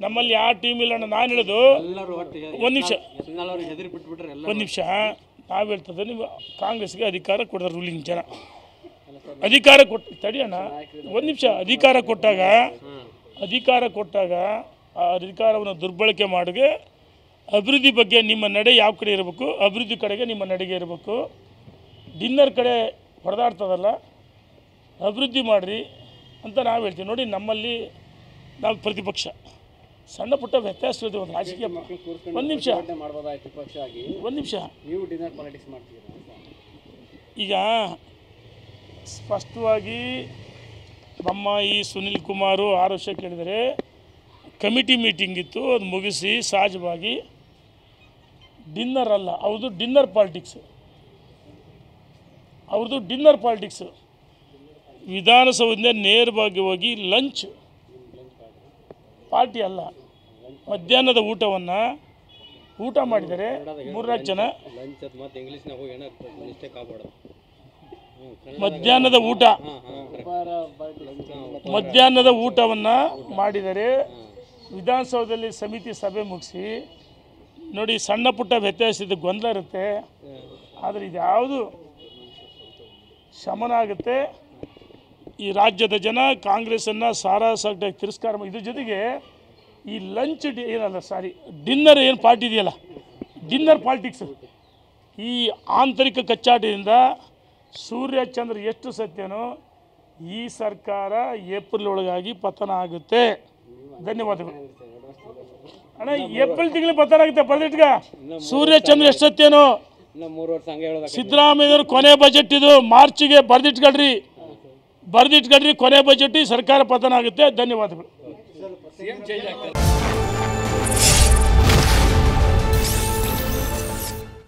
ನಮ್ಮಲ್ಲಿ ಯಾವ ಟೀಮ್ ಇಲ್ಲ ಅಣ್ಣ. ನಾನು ಹೇಳೋದು ಒಂದು ನಿಮಿಷ ನಾವು ಹೇಳ್ತದೆ ನೀವು ಕಾಂಗ್ರೆಸ್ಗೆ ಅಧಿಕಾರ ಕೊಡ್ತಾರೆ ರೂಲಿಂಗ್ ಜನ. ಅಧಿಕಾರ ಕೊಟ್ಟು ತಡಿಯೋಣ ಒಂದು ನಿಮಿಷ. ಅಧಿಕಾರ ಕೊಟ್ಟಾಗ ಆ ಅಧಿಕಾರವನ್ನು ದುರ್ಬಳಕೆ ಮಾಡಿಗೆ ಅಭಿವೃದ್ಧಿ ಬಗ್ಗೆ ನಿಮ್ಮ ನಡೆ ಯಾವ ಕಡೆ ಇರಬೇಕು, ಅಭಿವೃದ್ಧಿ ಕಡೆಗೆ ನಿಮ್ಮ ನಡೆಗೆ ಇರಬೇಕು. ಡಿನ್ನರ್ ಕಡೆ ಹೊಡೆದಾಡ್ತದಲ್ಲ, ಅಭಿವೃದ್ಧಿ ಮಾಡಿರಿ ಅಂತ ನಾವು ಹೇಳ್ತೀವಿ. ನೋಡಿ, ನಮ್ಮಲ್ಲಿ ನಾವು ಪ್ರತಿಪಕ್ಷ ಸಣ್ಣ ಪುಟ್ಟ ವ್ಯತ್ಯಾಸ ಇರ್ತದೆ ಒಂದು ರಾಜಕೀಯ. ಒಂದು ನಿಮಿಷ ಈಗ ಸ್ಪಷ್ಟವಾಗಿ ಬೊಮ್ಮಾಯಿ ಸುನಿಲ್ ಕುಮಾರು 6 ವರ್ಷ ಕೇಳಿದರೆ ಕಮಿಟಿ ಮೀಟಿಂಗ್ ಇತ್ತು, ಅದು ಮುಗಿಸಿ ಸಹಜವಾಗಿ ಡಿನ್ನರ್ ಅಲ್ಲ, ಅವ್ರದ್ದು ಡಿನ್ನರ್ ಪಾಲಿಟಿಕ್ಸು. ವಿಧಾನಸೌಧದಿಂದ ನೇರವಾಗಿ ಹೋಗಿ ಲಂಚ್ ಪಾರ್ಟಿ ಅಲ್ಲ, ಮಧ್ಯಾಹ್ನದ ಊಟವನ್ನು ಊಟ ಮಾಡಿದರೆ 3-4 ಜನ. ಮಧ್ಯಾಹ್ನದ ಊಟವನ್ನು ಮಾಡಿದರೆ ವಿಧಾನಸೌಧದಲ್ಲಿ ಸಮಿತಿ ಸಭೆ ಮುಗಿಸಿ ನೋಡಿ. ಸಣ್ಣ ಪುಟ್ಟ ವ್ಯತ್ಯಾಸದ ಗೊಂದಲ ಇರುತ್ತೆ, ಆದರೆ ಇದ್ಯಾವುದು ಶಮನ ಆಗುತ್ತೆ. ಈ ರಾಜ್ಯದ ಜನ ಕಾಂಗ್ರೆಸ್ಸನ್ನು ಸಾರಾಸಾಗಿ ತಿರಸ್ಕಾರ. ಇದ್ರ ಜೊತೆಗೆ ಈ ಲಂಚ್ ಡಿನ್ನರ್ ಏನು ಪಾರ್ಟಿ ಇದೆಯಲ್ಲ, ಡಿನ್ನರ್ ಪಾಲಿಟಿಕ್ಸ್, ಈ ಆಂತರಿಕ ಕಚ್ಚಾಟದಿಂದ ಸೂರ್ಯಚಂದ್ರ ಎಷ್ಟು ಸತ್ಯನೋ ಈ ಸರ್ಕಾರ ಏಪ್ರಿಲ್ ಒಳಗಾಗಿ ಪತನ ಆಗುತ್ತೆ. ಧನ್ಯವಾದಗಳು ಅಣ್ಣ. ಏಪ್ರಿಲ್ ತಿಂಗಳು ಪತನ ಆಗುತ್ತೆ, ಬರೆದಿಟ್ಗ. ಸೂರ್ಯಚಂದ್ರ ಎಷ್ಟು ಸತ್ಯನೋ ಸಿದ್ದರಾಮಯ್ಯವ್ರ ಕೊನೆ ಬಜೆಟ್ ಇದು, ಮಾರ್ಚಿಗೆ ಬರೆದಿಟ್ಕೊಳ್ರಿ. ಕೊನೆ ಬಜೆಟ್ ಸರ್ಕಾರ ಪತನ ಆಗುತ್ತೆ. ಧನ್ಯವಾದಗಳು.